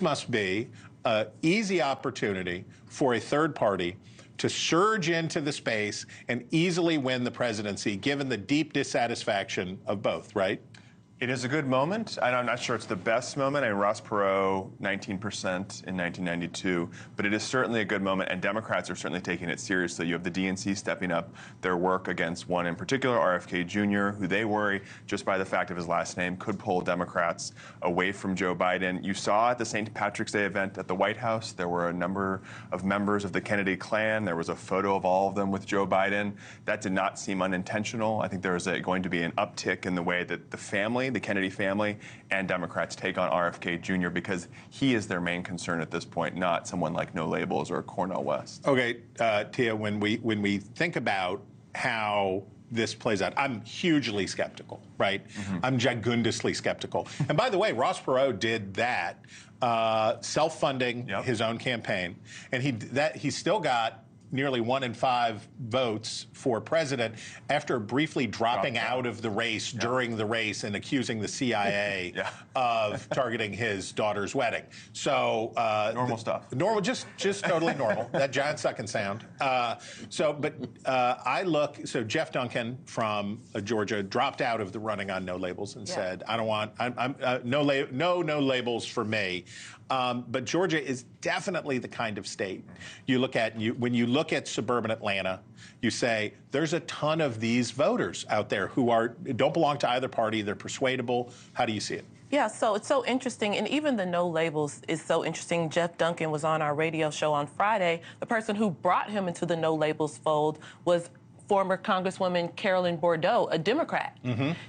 must be an easy opportunity for a third party to surge into the space and easily win the presidency, given the deep dissatisfaction of both, right? It is a good moment. I'm not sure it's the best moment. I mean, Ross Perot, 19% in 1992, but it is certainly a good moment, and Democrats are certainly taking it seriously. You have the DNC stepping up their work against one in particular, RFK Jr., who they worry, just by the fact of his last name, could pull Democrats away from Joe Biden. You saw at the St. Patrick's Day event at the White House, there were a number of members of the Kennedy clan. There was a photo of all of them with Joe Biden. That did not seem unintentional. I think there was going to be an uptick in the way that the Kennedy family and Democrats take on RFK Jr. because he is their main concern at this point, not someone like No Labels or Cornel West. Okay, Tia, when we think about how this plays out, I'm hugely skeptical, right? I'm gigundiously skeptical. And by the way, Ross Perot did that, self-funding his own campaign, and he still got nearly 1 in 5 votes for president after briefly dropping out of the race during the race and accusing the CIA of targeting his daughter's wedding. So normal stuff. Normal, just totally normal. That giant sucking sound. So Jeff Duncan from Georgia dropped out of the running on No Labels and said, "I don't want no labels for me." But Georgia is definitely the kind of state you look at, when you look at suburban Atlanta, you say there's a ton of these voters out there who don't belong to either party. They're persuadable. How do you see it? Yeah, so it's so interesting, and even the No Labels is so interesting. Jeff Duncan was on our radio show on Friday. The person who brought him into the No Labels fold was former Congresswoman Carolyn Bordeaux, a Democrat.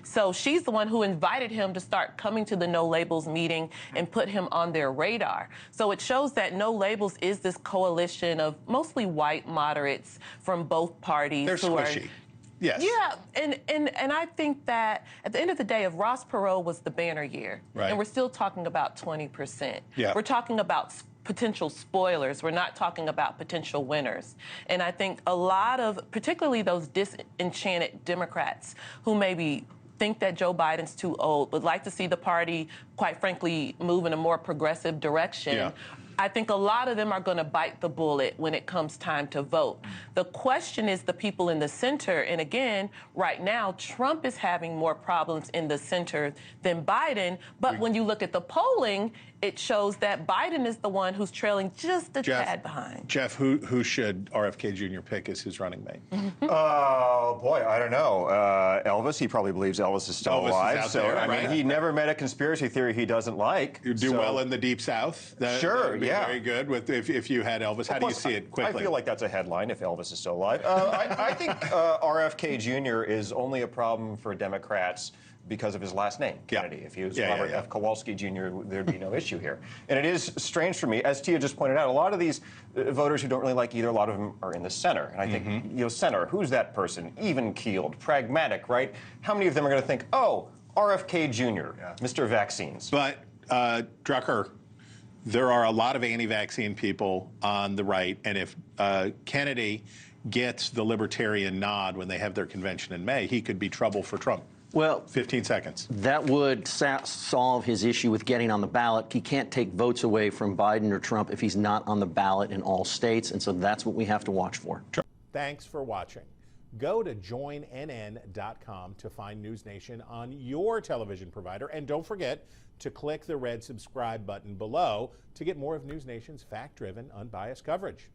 So she's the one who invited him to start coming to the No Labels meeting and put him on their radar. So it shows that No Labels is this coalition of mostly white moderates from both parties. They're squishy. Yes. Yeah, and I think that at the end of the day, if Ross Perot was the banner year, and we're still talking about 20%, we're talking about potential spoilers. We're not talking about potential winners. And I think a lot of, particularly those disenchanted Democrats who maybe think that Joe Biden's too old, would like to see the party, quite frankly, move in a more progressive direction. I think a lot of them are going to bite the bullet when it comes time to vote. The question is the people in the center. And again, right now, Trump is having more problems in the center than Biden. But when you look at the polling, it shows that Biden is the one who's trailing just a tad behind. Jeff, who should RFK Jr. pick as his running mate? Oh, boy, I don't know. Elvis, he probably believes Elvis is still alive. Is out there, I mean, he never met a conspiracy theory he doesn't like. You do well in the Deep South. Sure, yeah. Very good if you had Elvis. How do you see it quickly? I feel like that's a headline if Elvis is still alive. I think RFK Jr. is only a problem for Democrats because of his last name, Kennedy. If he was Robert F. Kowalski Jr., there'd be no issue here. And it is strange for me, as Tia just pointed out, a lot of these voters who don't really like either, a lot of them are in the center. And I think, center, who's that person? Even-keeled, pragmatic, right? How many of them are going to think, oh, RFK Jr., Mr. Vaccines? But, Drucker, there are a lot of anti-vaccine people on the right, and if Kennedy gets the libertarian nod when they have their convention in May, he could be trouble for Trump. Well, 15 seconds. That would solve his issue with getting on the ballot. He can't take votes away from Biden or Trump if he's not on the ballot in all states, and so that's what we have to watch for. Thanks for watching. Go to joinnn.com to find NewsNation on your television provider, and don't forget to click the red subscribe button below to get more of NewsNation's fact-driven, unbiased coverage.